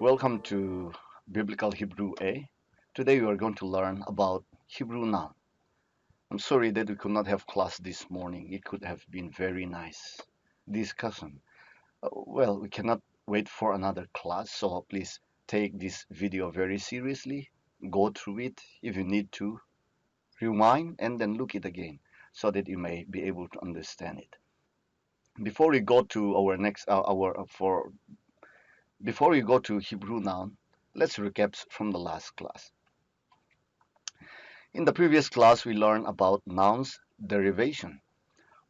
Welcome to Biblical Hebrew A. Today we are going to learn about Hebrew noun. I'm sorry that we could not have class this morning. It could have been very nice discussion. Well, we cannot wait for another class, so please take this video very seriously. Go through it. If you need to, rewind and then look it again so that you may be able to understand it. Before we go to our next our for Before we go to Hebrew noun, let's recap from the last class. In the previous class, we learned about nouns derivation.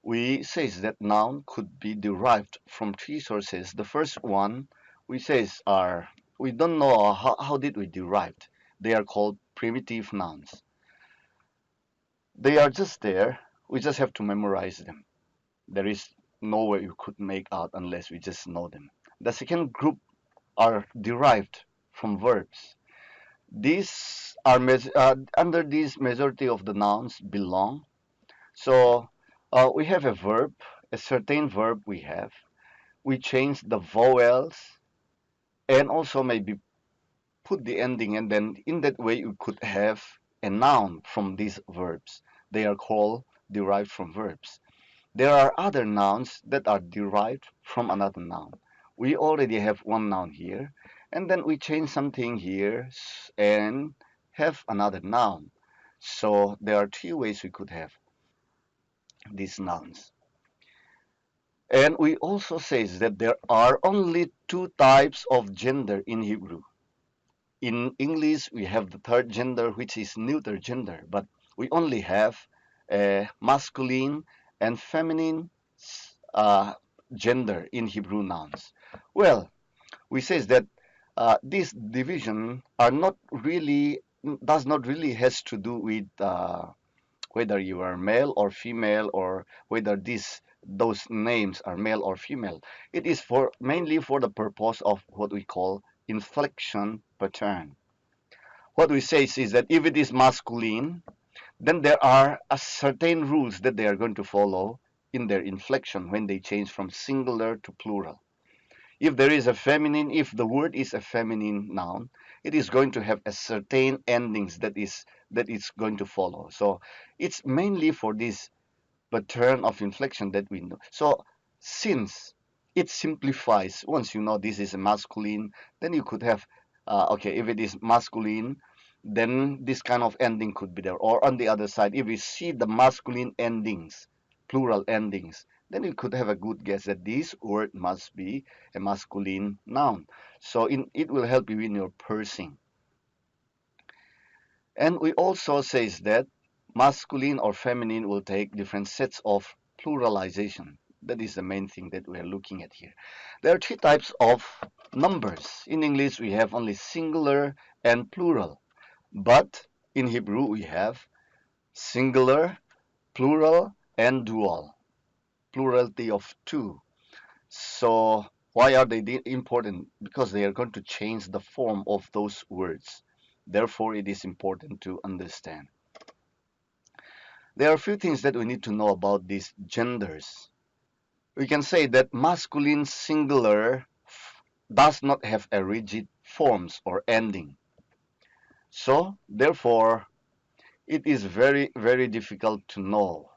We says that noun could be derived from three sources. The first one we says are we don't know how did we derived. They are called primitive nouns. They are just there. We just have to memorize them. There is no way you could make out unless we just know them. The second group are derived from verbs. These are under these majority of the nouns belong. So we have a verb, a certain verb we have. We change the vowels and also maybe put the ending, and then in that way you could have a noun from these verbs. They are called derived from verbs. There are other nouns that are derived from another noun. We already have one noun here, and then we change something here and have another noun. So there are three ways we could have these nouns. And we also say that there are only two types of gender in Hebrew. In English, we have the third gender, which is neuter gender, but we only have masculine and feminine uh, gender in Hebrew nouns. Well, we says that this division are not really does not really has to do with whether you are male or female or whether those names are male or female. It is for mainly for the purpose of what we call inflection pattern. What we say is that if it is masculine, then there are a certain rules that they are going to follow in their inflection when they change from singular to plural. If there is a feminine, if the word is a feminine noun, it is going to have a certain endings that is going to follow. So it's mainly for this pattern of inflection that we know. So since it simplifies, once you know this is a masculine, then you could have okay, if it is masculine, then this kind of ending could be there. Or on the other side, if we see the masculine endings, plural endings, then you could have a good guess that this word must be a masculine noun. So it will help you in your parsing. And we also says that masculine or feminine will take different sets of pluralization. That is the main thing that we are looking at here. There are three types of numbers. In English, we have only singular and plural. But in Hebrew, we have singular, plural, and dual. Plurality of two. So why are they important? Because they are going to change the form of those words. Therefore, it is important to understand. There are a few things that we need to know about these genders. We can say that masculine singular does not have a rigid forms or ending. So, therefore, it is very, very difficult to know.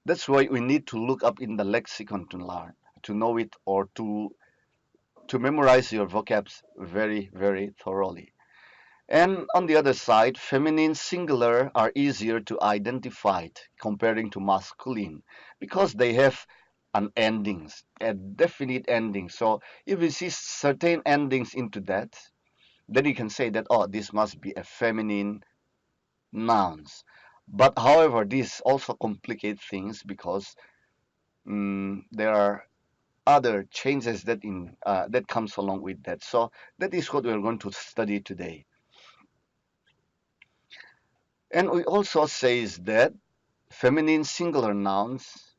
That's why we need to look up in the lexicon to learn, to know it, or to memorize your vocabs very, very thoroughly. And on the other side, feminine singular are easier to identify comparing to masculine because they have an endings, a definite ending. So if you see certain endings into that, then you can say that, oh, this must be a feminine nouns. But however, this also complicates things because there are other changes that comes along with that. So that is what we're going to study today. And we also says that feminine singular nouns,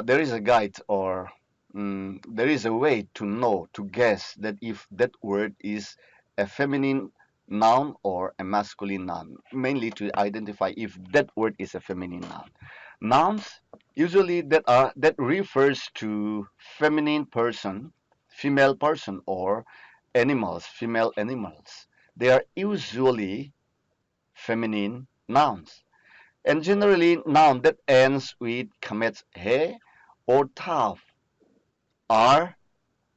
there is a guide or there is a way to know, to guess that if that word is a feminine noun or a masculine noun, mainly to identify if that word is a feminine noun. Nouns usually that refers to feminine person, female person or animals, female animals. They are usually feminine nouns. And generally, noun that ends with commits he or tav are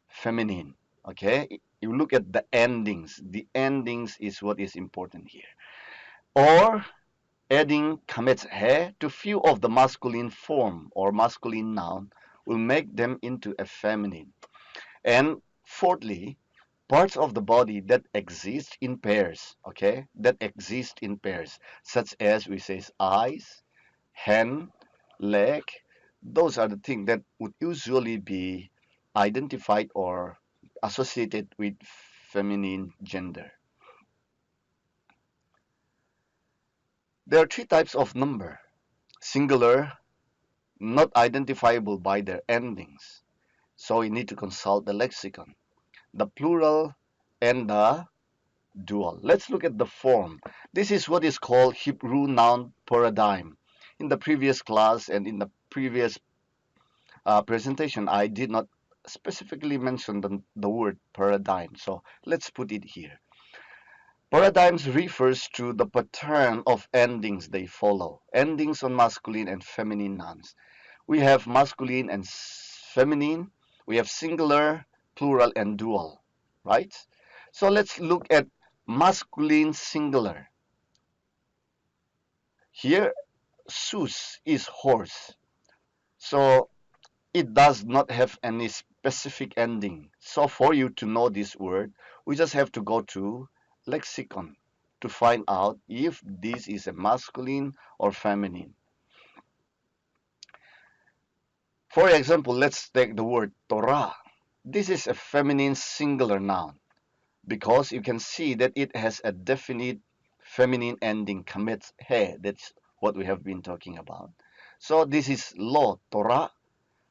feminine. Okay? You look at the endings. The endings is what is important here. Or adding commits he to few of the masculine form or masculine noun will make them into a feminine. And fourthly, parts of the body that exist in pairs, okay, that exist in pairs, such as we say eyes, hand, leg, those are the things that would usually be identified or associated with feminine gender. There are three types of number: singular, not identifiable by their endings, so you need to consult the lexicon; the plural, and the dual. Let's look at the form. This is what is called Hebrew noun paradigm. In the previous class and in the previous presentation, I did not specifically mention the word paradigm, so let's put it here. Paradigms refers to the pattern of endings they follow. Endings on masculine and feminine nouns. We have masculine and feminine. We have singular, plural, and dual, right? So let's look at masculine singular. Here, sus is horse. So it does not have any specific ending. So for you to know this word, we just have to go to lexicon to find out if this is a masculine or feminine. For example, let's take the word Torah. This is a feminine singular noun because you can see that it has a definite feminine ending, commits he. That's what we have been talking about. So this is law, Torah.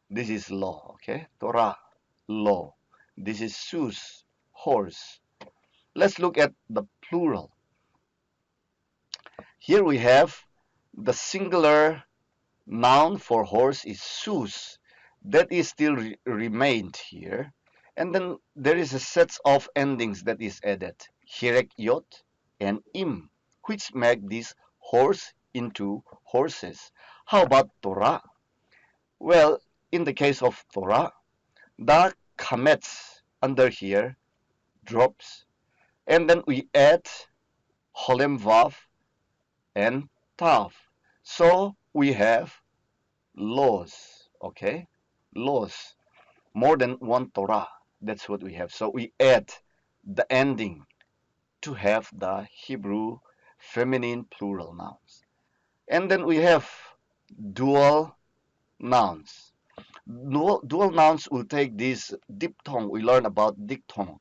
This is law, okay? Torah, law. This is sus, horse. Let's look at the plural. Here we have the singular noun for horse is sus. That is still remained here. And then there is a set of endings that is added. Hirek yot and im, which make this horse into horses. How about Torah? Well, in the case of Torah, the kamets under here drops, and then we add holem vav and tav. So we have laws, okay? Laws, more than one Torah. That's what we have. So we add the ending to have the Hebrew feminine plural nouns. And then we have dual nouns. Dual nouns will take this diphthong. We learn about diphthong,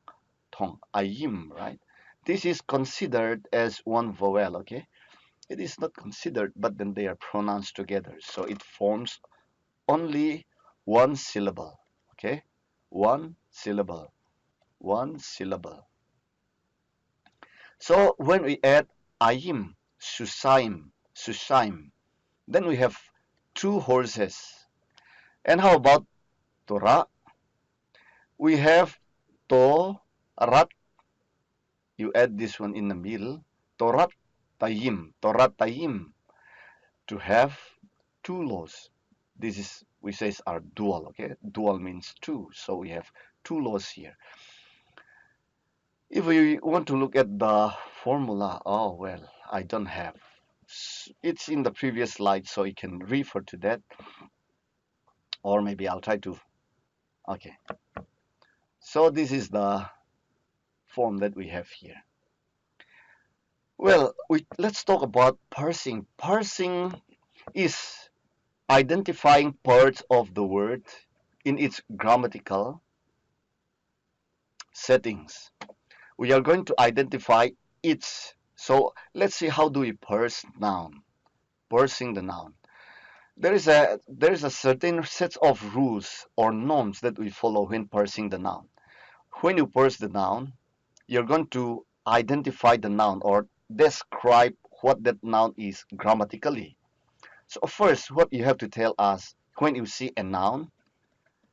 ayim, right? This is considered as one vowel, okay? It is not considered, but then they are pronounced together. So it forms only one syllable, okay? One syllable, one syllable. So when we add ayim, susaim, then we have two horses. And how about Torah? We have Torat. You add this one in the middle. Torat tayim, to have two laws. This is, we say, are dual, okay? Dual means two, so we have two laws here. If we want to look at the formula, oh well, I don't have. It's in the previous slide, so you can refer to that. Or maybe I'll try to, okay. So this is the form that we have here. Well, let's talk about parsing. Parsing is identifying parts of the word in its grammatical settings. We are going to identify its. So let's see, how do we parse noun? Parsing the noun. There is a certain set of rules or norms that we follow when parsing the noun. When you parse the noun, you're going to identify the noun or describe what that noun is grammatically. So first, what you have to tell us when you see a noun,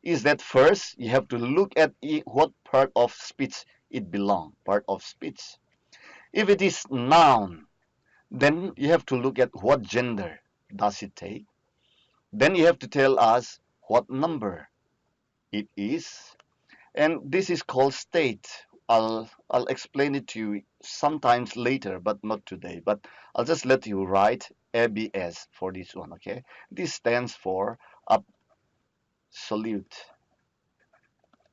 is that first you have to look at what part of speech it belongs, part of speech. If it is noun, then you have to look at what gender does it take. Then you have to tell us what number it is. And this is called state. I'll explain it to you sometimes later, but not today. But I'll just let you write ABS for this one, okay? This stands for absolute,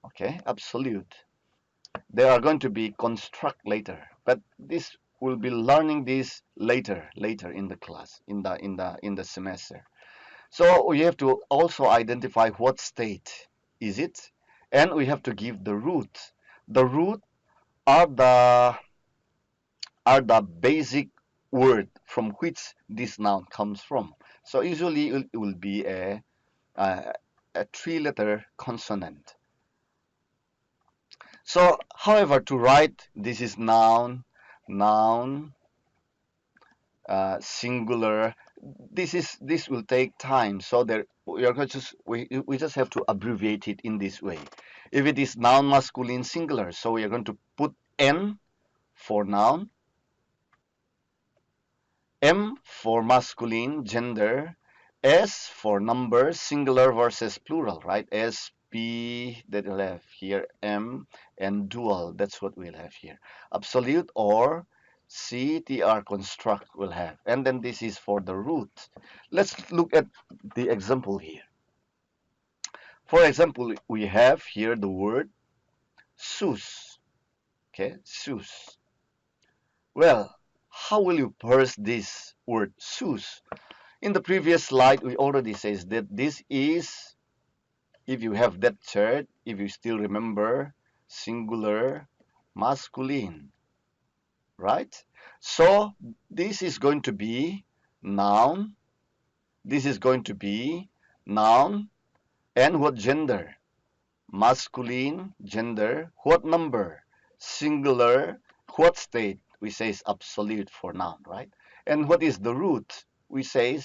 okay? Absolute. They are going to be construct later, but this will be learning this later in the class, in the semester. So we have to also identify what state is it, and we have to give the root. The root are the basic word from which this noun comes from. So usually it will be a, a three-letter consonant. So, however, to write this is noun, singular. This will take time. So there we are going to we just have to abbreviate it in this way. If it is noun masculine singular, so we are going to put N for noun, M for masculine gender, S for number singular versus plural, right? S P that we'll have here, M, and dual, that's what we'll have here. Absolute or CTR construct we'll have. And then this is for the root. Let's look at the example here. For example, we have here the word sus. Okay, sus. Well, how will you parse this word sus? In the previous slide, we already says that this is, if you have that chart, if you still remember, singular, masculine, right? So this is going to be noun, this is going to be noun, and what gender? Masculine, gender, what number? Singular, what state? We say absolute for noun, right? And what is the root? We say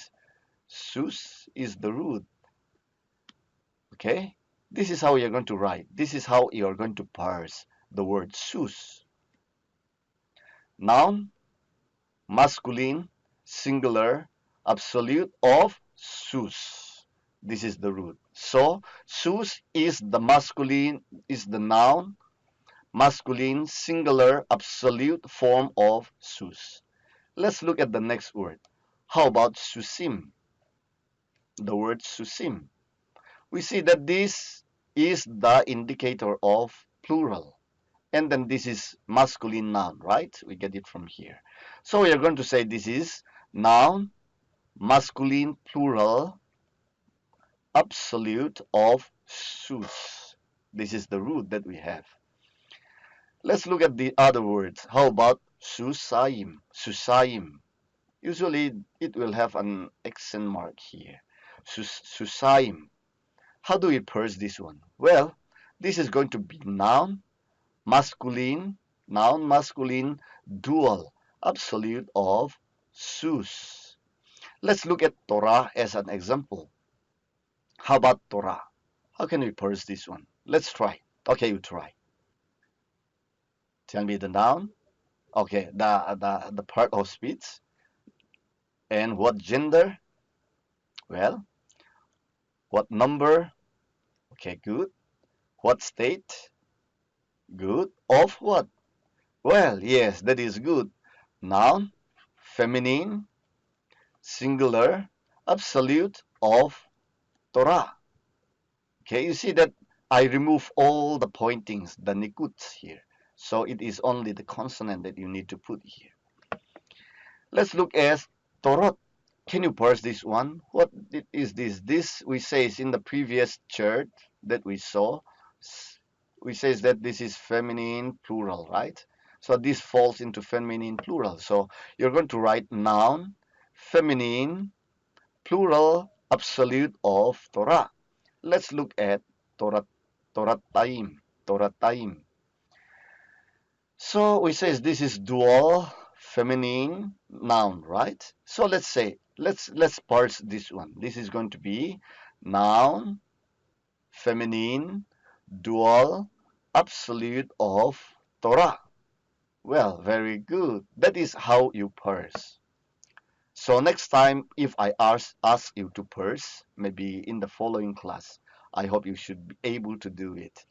sus is the root. Okay? This is how you're going to write. This is how you're going to parse the word sus. Noun, masculine, singular, absolute of sus. This is the root. So, sus is the masculine, is the noun, masculine, singular, absolute form of sus. Let's look at the next word. How about susim? The word susim. We see that this is the indicator of plural. And then this is masculine noun, right? We get it from here. So we are going to say this is noun, masculine, plural, absolute of sus. This is the root that we have. Let's look at the other words. How about susaim? Susaim. Usually it will have an accent mark here. Susaim. How do we parse this one? Well, this is going to be noun, masculine, noun, masculine, dual, absolute of sus. Let's look at Torah as an example. How about Torah? How can we parse this one? Let's try. Okay, you try. Tell me the noun. Okay, the part of speech. And what gender? Well, what number? Okay, good. What state? Good. Of what? Well, yes, that is good. Noun, feminine, singular, absolute of Torah. Okay, you see that I remove all the pointings, the nikuts here. So it is only the consonant that you need to put here. Let's look at Torot. Can you parse this one? What is this? This we say is in the previous chart that we saw. We says that this is feminine plural, right? So this falls into feminine plural. So you're going to write noun, feminine, plural, absolute of Torah. Let's look at Torah, Torataim. So we says this is dual, feminine, noun, right? So let's say, let's parse this one. This is going to be noun, feminine, dual, absolute of Torah. Well, very good. That is how you parse. So next time, if I ask you to parse, maybe in the following class, I hope you should be able to do it.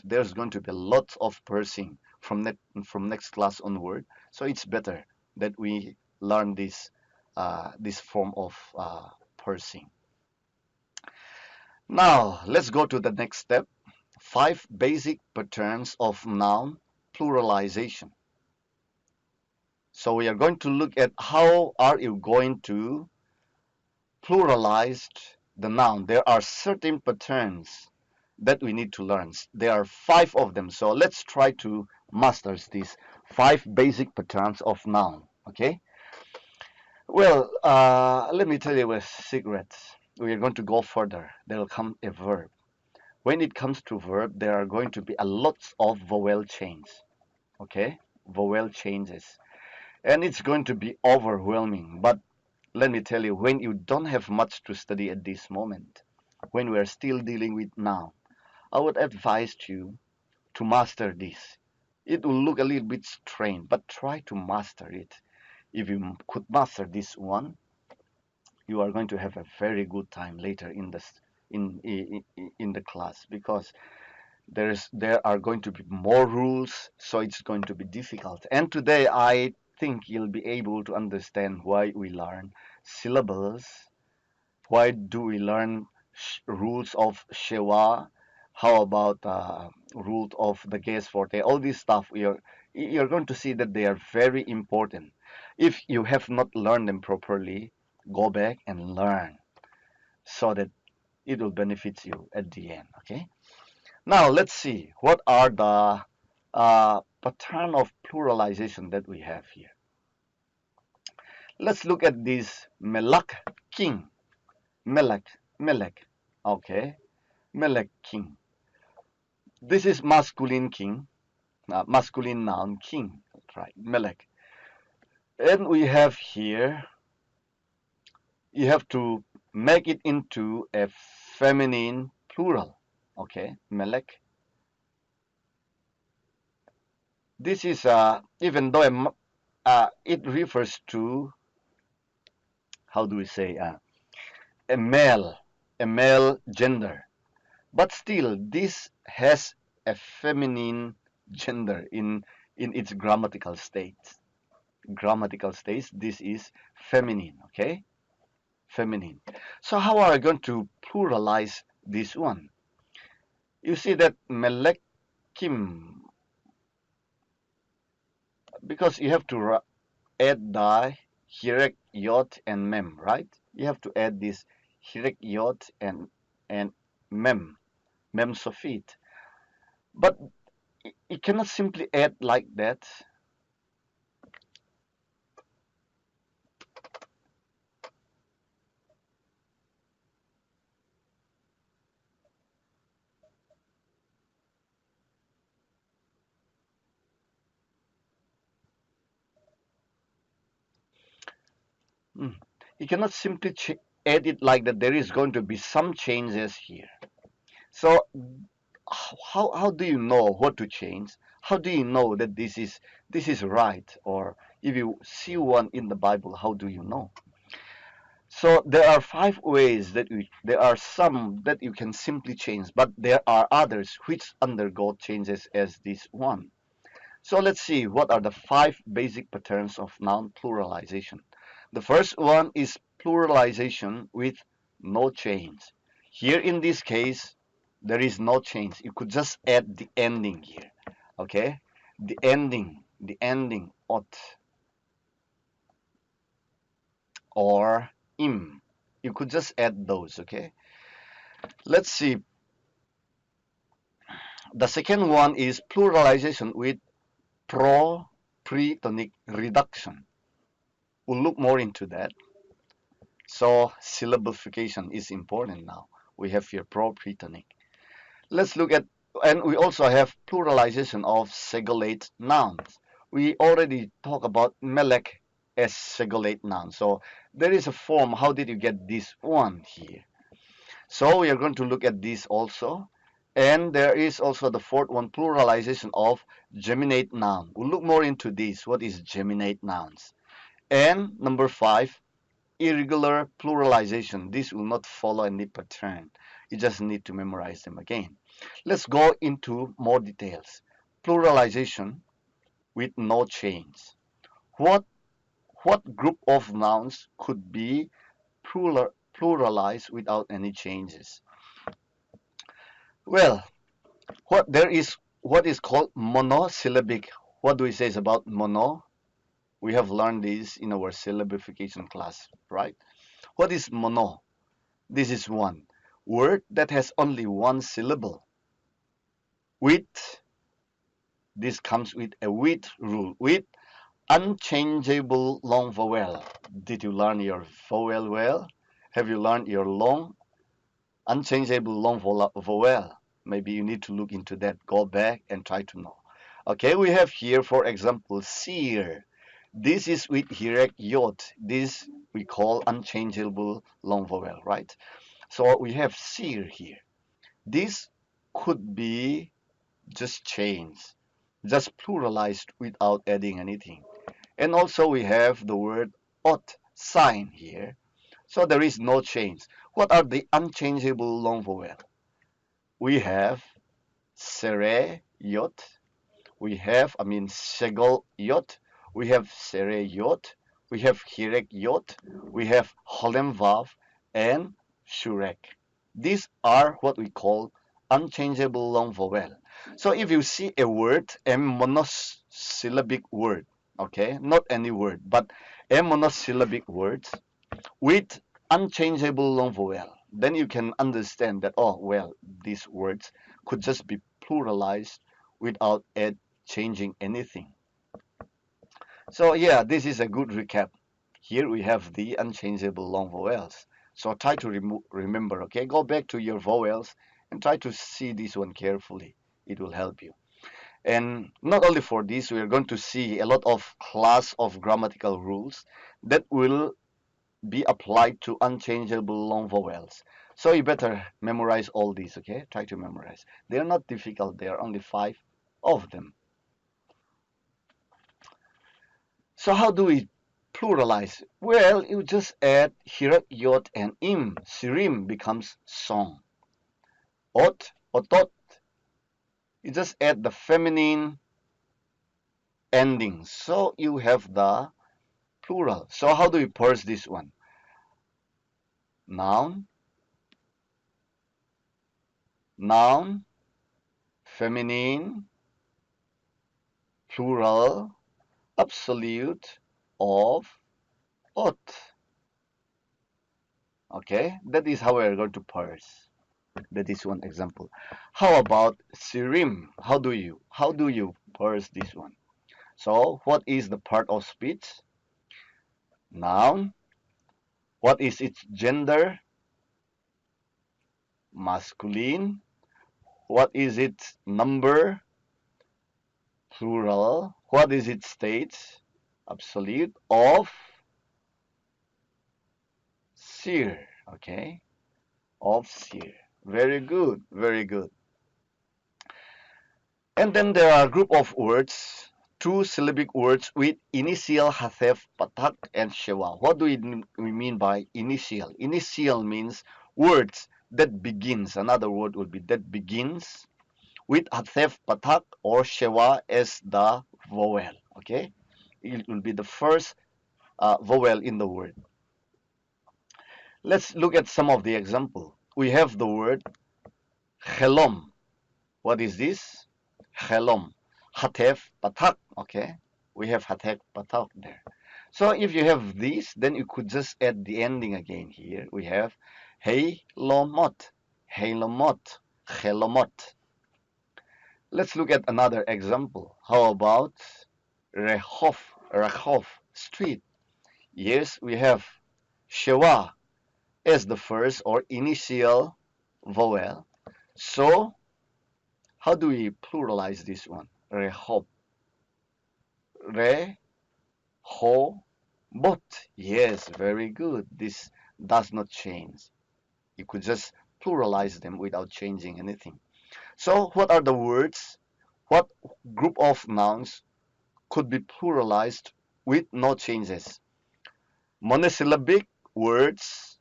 There's going to be a lot of parsing from next class onward. So it's better that we learn this form of parsing. Now let's go to the next step. 5 basic patterns of noun pluralization. So we are going to look at how are you going to pluralize the noun. There are certain patterns that we need to learn. There are 5 of them. So let's try to master these 5 basic patterns of noun. Okay. Well, let me tell you a secret. We are going to go further. There will come a verb. When it comes to verb, there are going to be a lot of vowel changes. Okay, vowel changes, and it's going to be overwhelming. But let me tell you, when you don't have much to study at this moment, when we are still dealing with noun, I would advise you to master this. It will look a little bit strange, but try to master it. If you could master this one, you are going to have a very good time later in the class, because there are going to be more rules, so it's going to be difficult. And today I think you'll be able to understand why we learn syllables, why do we learn rules of Shewa, how about rules of the case forte, all this stuff. You're going to see that they are very important. If you have not learned them properly, go back and learn so that it will benefit you at the end. Okay. Now let's see what are the pattern of pluralization that we have here. Let's look at this melak king. Melek. Okay, melek king. This is masculine king, masculine noun king, right? Melek. And we have here, you have to make it into a feminine plural. Okay, melek. This is even though it refers to, how do we say, a male, a male gender, but still this has a feminine gender in its grammatical state. Grammatical states, this is feminine. Okay, feminine. So how are I going to pluralize this one? You see that melekim, because you have to add the hirek, yod, and mem, right? You have to add this hirek, yod, and mem sofit. But you cannot simply add like that. You cannot simply add it like that. There is going to be some changes here. So how do you know what to change? How do you know that this is right? Or if you see one in the Bible, how do you know? So there are 5 ways that there are some that you can simply change, but there are others which undergo changes as this one. So let's see what are the 5 basic patterns of noun pluralization. The first one is pluralization with no change. Here in this case, there is no change. You could just add the ending here. Okay? The ending ot or im. You could just add those. Okay? Let's see. The second one is pluralization with pre-tonic reduction. We'll look more into that. So syllabification is important now. We have here pre-tonic. Let's look at, and we also have pluralization of segolate nouns. We already talked about melek as segolate noun. So there is a form. How did you get this one here? So we are going to look at this also. And there is also the fourth one, pluralization of geminate noun. We'll look more into this. What is geminate nouns? And number five, irregular pluralization. This will not follow any pattern. You just need to memorize them again. Let's go into more details. Pluralization with no change. What what group of nouns could be pluralized without any changes? Well, what is called monosyllabic. What do we say about mono? We have learned this in our syllabification class, right? What is mono? This is one word that has only one syllable. With this comes with a with rule, with unchangeable long vowel. Did you learn your vowel well? Have you learned your long unchangeable long vowel? Maybe you need to look into that. Go back and try to know. Okay, we have here, for example, seer. This is with hirek yod. This we call unchangeable long vowel, right? So we have seer here. This could be just changed, just pluralized without adding anything. And also we have the word ot, sign here. So there is no change. What are the unchangeable long vowel? We have sere, yot. We have, segol, yot. We have sere, yot. We have hirek, yot. We have holem, vav, and shurek. These are what we call unchangeable long vowel. So if you see a word, a monosyllabic word, okay, not any word, but a monosyllabic word with unchangeable long vowel, then you can understand that, oh, well, these words could just be pluralized without changing anything. So yeah, this is a good recap. Here we have the unchangeable long vowels. So try to remember, okay? Go back to your vowels and try to see this one carefully. It will help you. And not only for this, we are going to see a lot of class of grammatical rules that will be applied to unchangeable long vowels. So you better memorize all these, okay? Try to memorize. They are not difficult. There are only 5 of them. So how do we pluralize? Well, you just add hirak, yot, and im. Sirim becomes song. Ot, otot. You just add the feminine ending. So you have the plural. So how do we parse this one? Noun, noun, feminine, plural, absolute, of, ot. Okay, that is how we're going to parse. That is one example. How about sirim? How do you parse this one? So what is the part of speech? Noun. What is its gender? Masculine. What is its number? Plural. What is its state? Absolute. Of, seer. Okay. Of seer. Very good. Very good. And then there are a group of words, two syllabic words with initial hatef, patak, and shewa. What do we mean by initial? Initial means words that begins. Another word will be that begins with hatef, patak, or shewa as the vowel. Okay, it will be the first vowel in the word. Let's look at some of the example. We have the word helom. What is this? Helom. Hatef, patak. Okay, we have hatef, patak there. So if you have this, then you could just add the ending again here. We have hey lomot, helomot, helomot. Let's look at another example. How about rehov, rehov, street? Yes, we have shewa as the first or initial vowel. So how do we pluralize this one? Rehov, re, ho, bot. Yes, very good. This does not change. You could just pluralize them without changing anything. So what are the words? What group of nouns could be pluralized with no changes? Monosyllabic words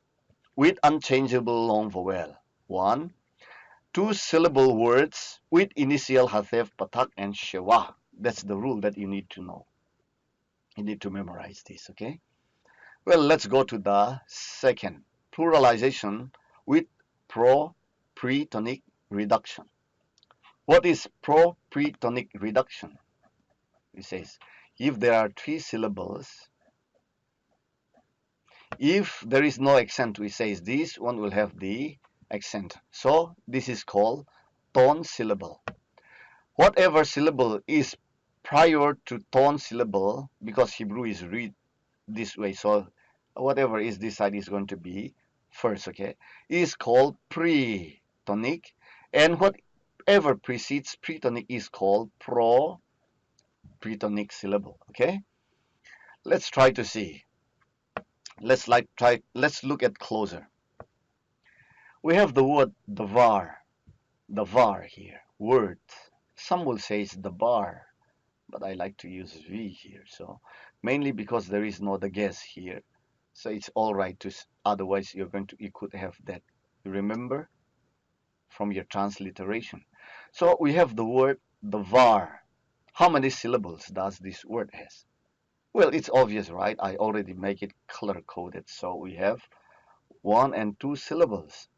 with unchangeable long vowel. 1. Two-syllable words with initial hatef, patak, and shewa. That's the rule that you need to know. You need to memorize this, okay? Well, let's go to the second. Pluralization with pro-pretonic reduction. What is pro-pretonic reduction? It says, if there are three syllables, if there is no accent, we say this one will have the accent. So this is called tone syllable. Whatever syllable is prior to tone syllable, because Hebrew is read this way, so whatever is this side is going to be first, okay, is called pre-tonic, and whatever precedes pre-tonic is called pro-pretonic syllable, okay? Let's try to see. Let's look at closer. We have the word the var here, word. Some will say it's the bar, but I like to use V here, so mainly because there is no the guess here, so it's all right to, otherwise you could have that, you remember, from your transliteration. So we have the word the var. How many syllables does this word has? Well, it's obvious, right? I already make it color coded, so we have 1 and 2 syllables.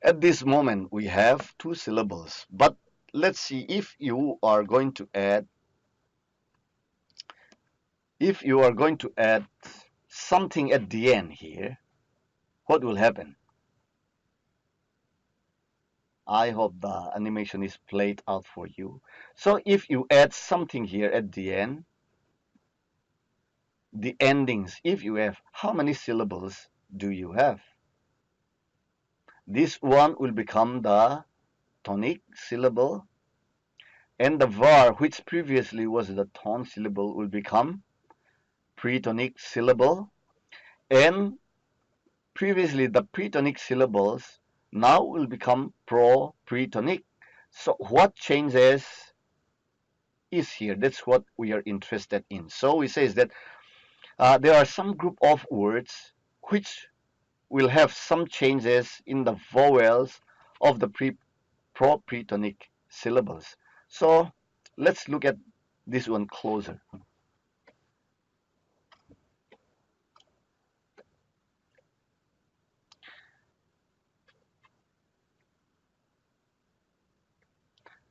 At this moment we have 2 syllables, but let's see if you are going to add something at the end here, what will happen? I hope the animation is played out for you. So if you add something here at the end, the endings, if you have, how many syllables do you have? This one will become the tonic syllable, and the var, which previously was the tone syllable, will become pretonic syllable, and previously the pretonic syllables now will become pro-pretonic. So what changes is here? That's what we are interested in. So we say that there are some group of words which will have some changes in the vowels of the pro-pretonic syllables. So let's look at this one closer.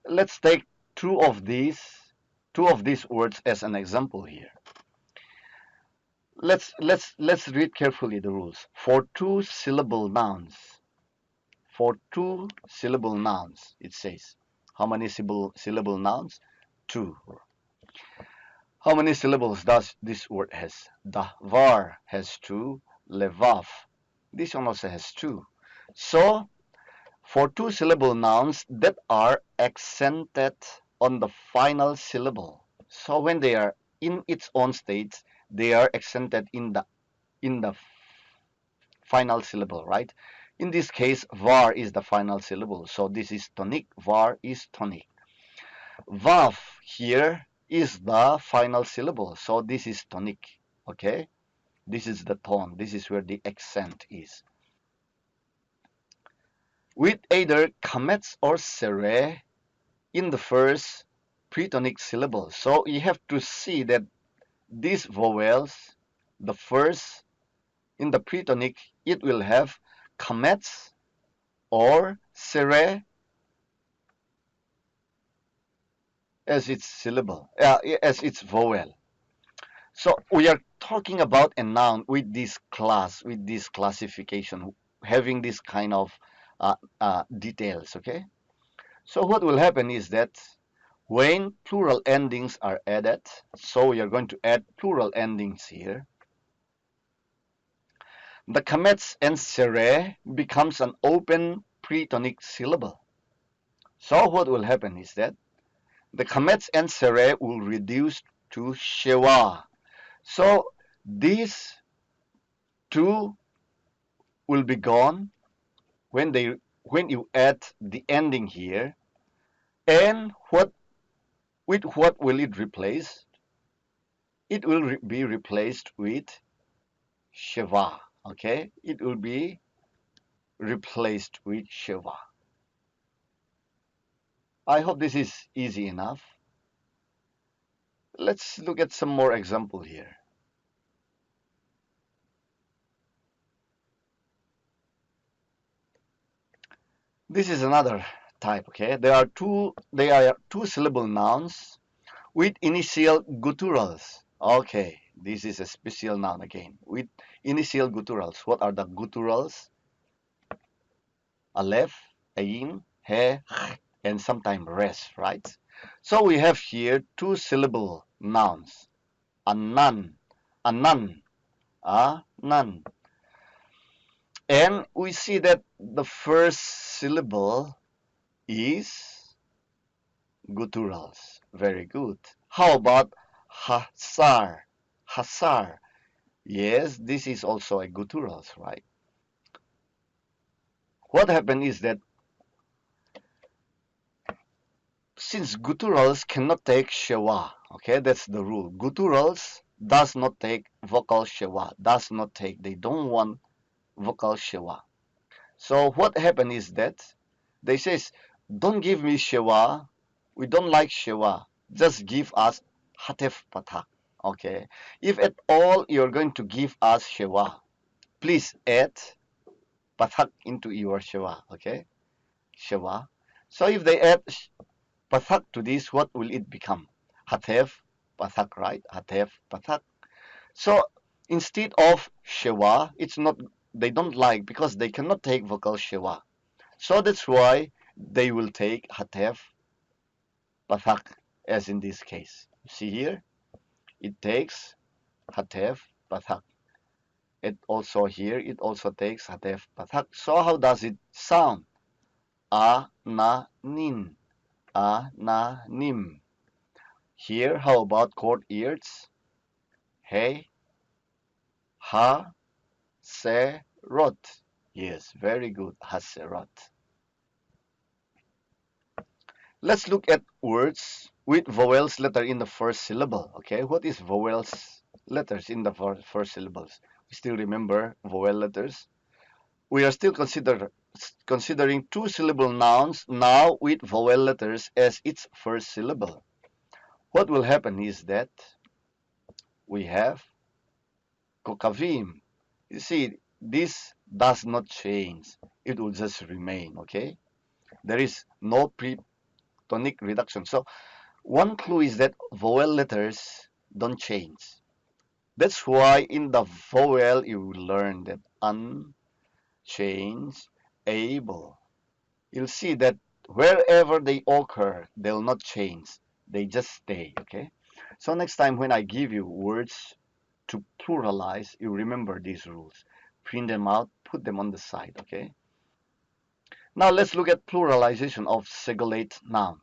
Let's take two of these words as an example here. Let's read carefully the rules. For two-syllable nouns, it says, how many syllable nouns? 2. How many syllables does this word has? The var has 2, levav. This one also has 2. So for two-syllable nouns that are accented on the final syllable, so when they are in its own state, they are accented in the final syllable, right? In this case, var is the final syllable, so this is tonic, var is tonic. Vav here is the final syllable, so this is tonic, okay? This is the tone, this is where the accent is. With either kamets or sere in the first pretonic syllable. So you have to see that these vowels, the first in the pretonic, it will have kamets or sere as its syllable, as its vowel. So we are talking about a noun with this class, with this classification, having this kind of details, okay? So what will happen is that when plural endings are added, so we are going to add plural endings here, the kamets and sere becomes an open pretonic syllable. So what will happen is that the kamets and sere will reduce to shewa. So these two will be gone when you add the ending here. And what will it replace? It will be replaced with Shiva. Okay, it will be replaced with Shiva. I hope this is easy enough. Let's look at some more example here. This is another type. Okay, they are two syllable nouns with initial gutturals. Okay, this is a special noun again with initial gutturals. What are the gutturals? Aleph, ayin, he, and sometimes res, right? So we have here two syllable nouns, anan, anan, anan. And we see that the first syllable is gutturals. Very good. How about hasar? Hasar. Yes, this is also a gutturals, right? What happened is that since gutturals cannot take shewa, okay, that's the rule. Gutturals does not take vocal shewa, they don't want vocal shewa. So what happened is that they says, don't give me shewa, we don't like shewa, just give us hatef patak, okay. If at all you're going to give us shewa, please add patak into your shewa, okay, shewa. So if they add pathak to this, what will it become? Hatef, pathak, right? Hatef, pathak. So instead of shewa, it's not, they don't like because they cannot take vocal shewa. So that's why they will take hatef, pathak, as in this case. See here, it takes hatef, pathak. It also here, it also takes hatef, pathak. So how does it sound? A, na, nin. A, na, nim. Here, how about chord ears? Hey, ha, se, rot. Yes, very good. Haserot. Let's look at words with vowels letter in the first syllable. Okay, what is vowels letters in the first syllables? We still remember vowel letters. We are still considering two syllable nouns now with vowel letters as its first syllable. What will happen is that we have kokavim. You see, this does not change. It will just remain, okay? There is no pre-tonic reduction. So one clue is that vowel letters don't change. That's why in the vowel you will learn that unchanged, able. You'll see that wherever they occur, they'll not change. They just stay, okay? So next time when I give you words to pluralize, you remember these rules. Print them out, put them on the side, okay? Now let's look at pluralization of segolate noun.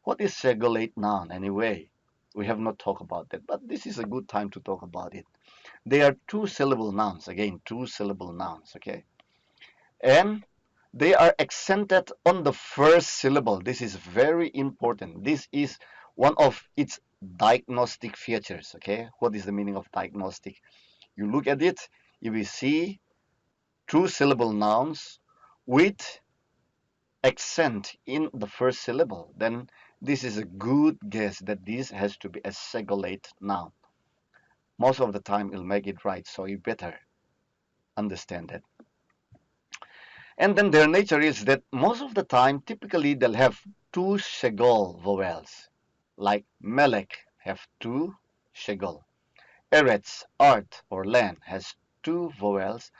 What is segolate noun anyway? We have not talked about that, but this is a good time to talk about it. They are two syllable nouns, again, two syllable nouns, okay? And they are accented on the first syllable. This is very important. This is one of its diagnostic features, okay? What is the meaning of diagnostic? You look at it, you will see two syllable nouns with accent in the first syllable. Then this is a good guess that this has to be a segolate noun. Most of the time it'll make it right, so you better understand that. And then their nature is that most of the time, typically they'll have two segol vowels, like melek have two segol. Eretz, art, or land has two vowels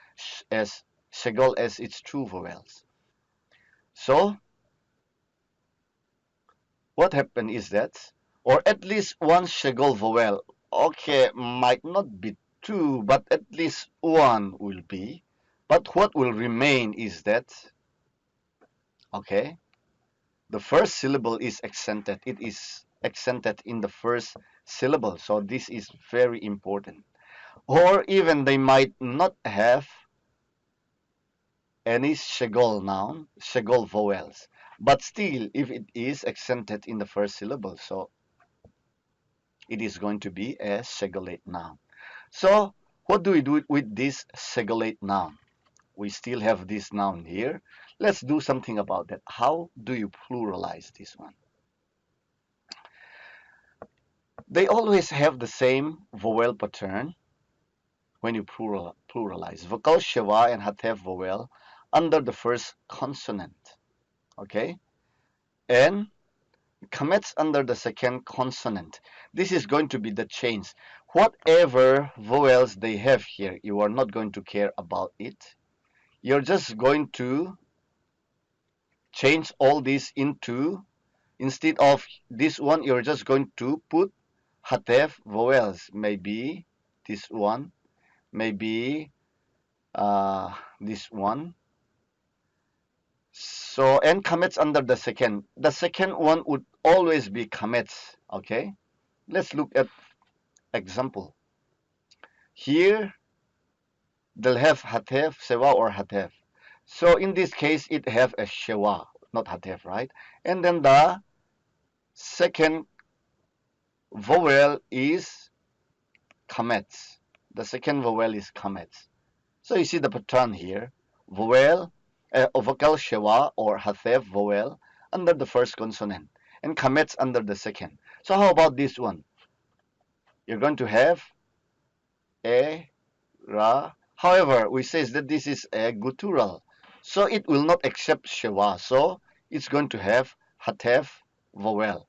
as segol as its two vowels. So what happened is that, or at least one segol vowel, okay, might not be two, but at least one will be. But what will remain is that, okay, the first syllable is accented. It is accented in the first syllable. So this is very important. Or even they might not have any shegol noun, shegol vowels. But still, if it is accented in the first syllable, so it is going to be a segolate noun. So what do we do with this segolate noun? We still have this noun here. Let's do something about that. How do you pluralize this one? They always have the same vowel pattern when you pluralize. Vocal sheva and hatef vowel under the first consonant. Okay? And commits under the second consonant. This is going to be the change. Whatever vowels they have here, you are not going to care about it. You're just going to change all this into, instead of this one, you're just going to put hatef vowels. Maybe this one, maybe this one. So, and commits under the second. The second one would always be commits. Okay? Let's look at example. Here, they'll have hatef, sewa, or hatef. So in this case, it have a shewa, not hatef, right? And then the second vowel is kamets. The second vowel is kamets. So you see the pattern here. Vowel, vocal shewa or hatef vowel under the first consonant and kamets under the second. So how about this one? You're going to have a, ra. However, we says that this is a guttural. So it will not accept shewa. So it's going to have hatef vowel.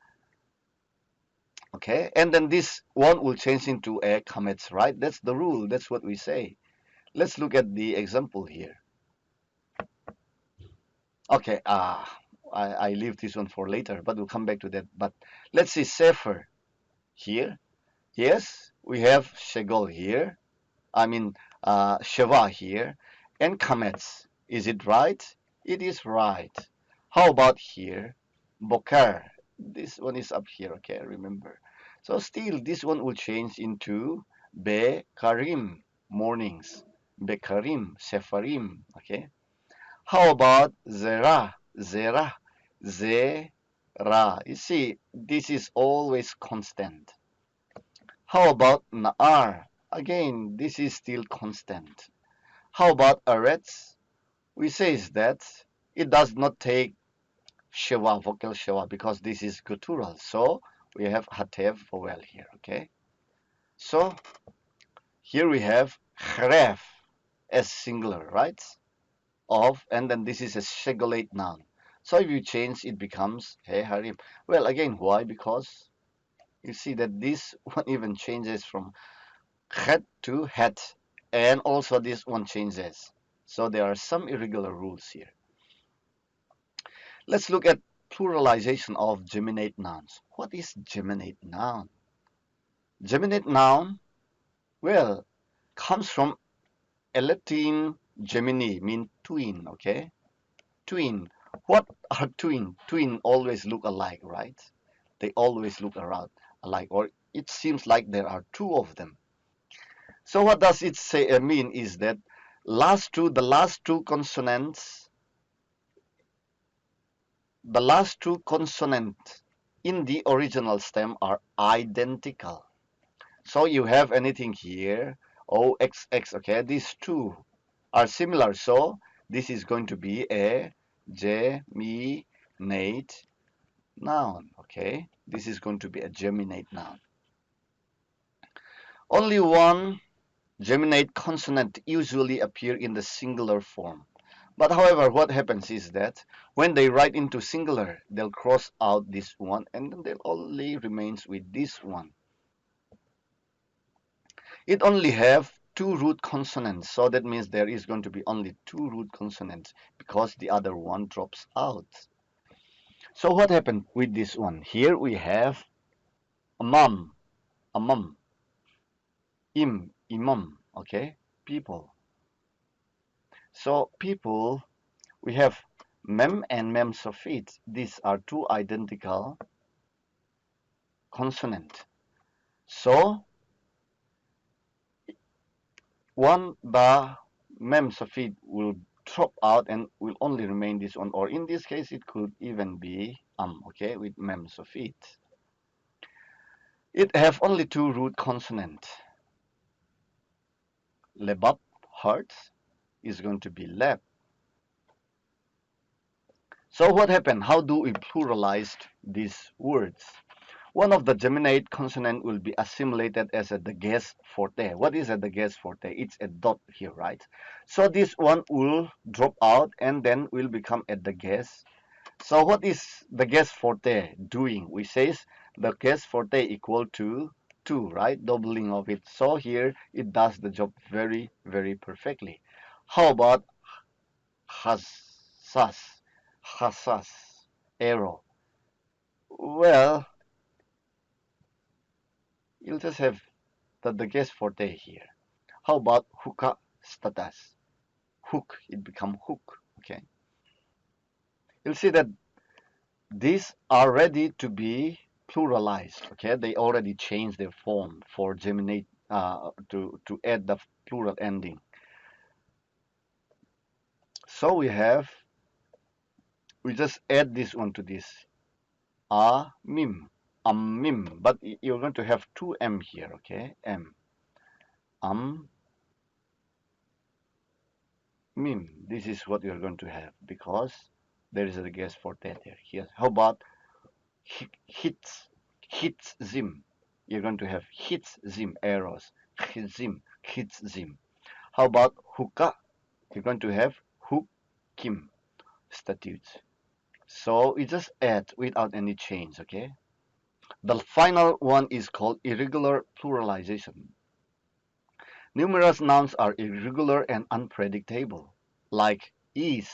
Okay, and then this one will change into a kamets, right? That's the rule. That's what we say. Let's look at the example here. Okay, I leave this one for later, but we'll come back to that. But let's see Sefer here. Yes, we have Shegol here. I mean, Sheva here. And Kamets. Is it right? It is right. How about here? Bokar. This one is up here, okay, remember. So still, this one will change into Be-Karim, mornings. Be-Karim, Sefarim, okay. How about Zera? Zera. Zera. You see, this is always constant. How about Na'ar? Again, this is still constant. How about Aretz? We say that it does not take Shewa, vocal Shewa, because this is guttural. So we have Hatev vowel here, okay? So here we have Khref as singular, right? Of, and then this is a segolate noun. So if you change, it becomes He Harim. Well, again, why? Because you see that this one even changes from het to het, and also this one changes. So there are some irregular rules here. Let's look at pluralization of geminate nouns. What is geminate noun? Geminate noun, well, comes from a Latin gemini, mean twin, okay? Twin. What are twin? Twin always look alike, right? They always look around alike, or it seems like there are two of them. So what does it say mean is that the last two consonants in the original stem are identical. So you have anything here, OXX, okay? These two are similar, so this is going to be a geminate noun, okay? This is going to be a geminate noun. Only one geminate consonant usually appear in the singular form. But however, what happens is that when they write into singular, they'll cross out this one and then they'll only remains with this one. It only have two root consonants, so that means there is going to be only two root consonants because the other one drops out. So what happened with this one? Here we have amam, imam, okay, people. So people, we have mem and mem suffix. These are two identical consonants. So the mem suffix will drop out and will only remain this one, or in this case it could even be okay, with mems of it. It have only two root consonants. Lebab, heart, is going to be leb. So what happened? How do we pluralize these words? One of the geminate consonant will be assimilated as a the gas forte. What is a the gas forte? It's a dot here, right? So this one will drop out and then will become a the gas. So what is the gas forte doing? We says the gas forte equal to 2, right? Doubling of it. So here it does the job very, very perfectly. How about hassas? Hassas, arrow. Well, you'll just have the gas forte here. How about hookah status? Hook, it become hook. Okay. You'll see that these are ready to be pluralized. Okay, they already changed their form for geminate to add the plural ending. So we just add this one to this a mim, mim, but you're going to have two m here. Okay, m mim. This is what you're going to have because there is a guess for that there. Here, how about hits, hits zim? You're going to have hits zim arrows, zim, hits zim. How about hookah? You're going to have hook kim statutes. So we just add without any change, okay? The final one is called irregular pluralization. Numerous nouns are irregular and unpredictable, like is.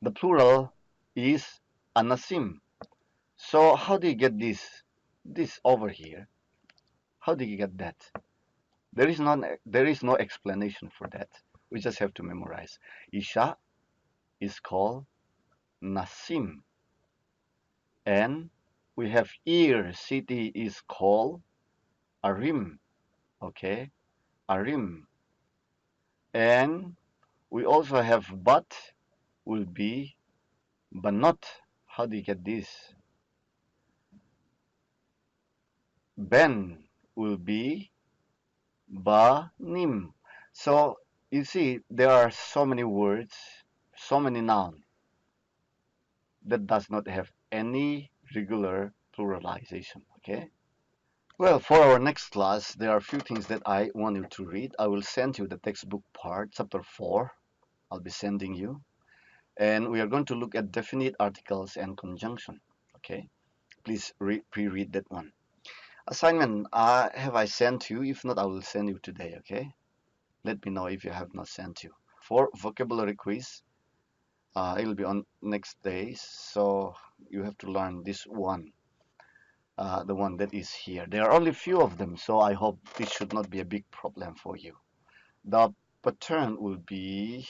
The plural is anasim. So how do you get this over here? How do you get that? There is no explanation for that. We just have to memorize. Isha is called Nasim. And we have ear, city is called Arim. Okay, Arim. And we also have but will be Banot. How do you get this? Ben will be Banim. So you see, there are so many words, so many nouns that does not have any regular pluralization. Okay. Well, for our next class, there are a few things that I want you to read. I will send you the textbook part, chapter 4. I'll be sending you. And we are going to look at definite articles and conjunction. Okay. Please pre-read that one. Assignment, have I sent you? If not, I will send you today. Okay. Let me know if you have not sent you. For vocabulary quiz, it will be on next days. So you have to learn this one. The one that is here. There are only few of them, so I hope this should not be a big problem for you. The pattern will be,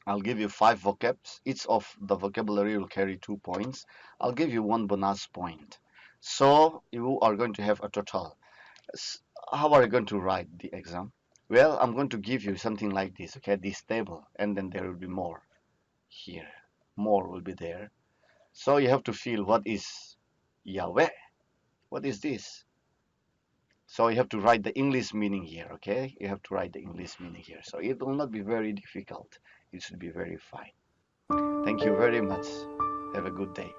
I'll give you 5 vocabs. Each of the vocabulary will carry 2 points. I'll give you 1 bonus point. So you are going to have a total. How are you going to write the exam? Well, I'm going to give you something like this, okay, this table, and then there will be more here. More will be there. So you have to feel what is Yahweh. What is this? So you have to write the English meaning here, okay? You have to write the English meaning here. So it will not be very difficult. It should be very fine. Thank you very much. Have a good day.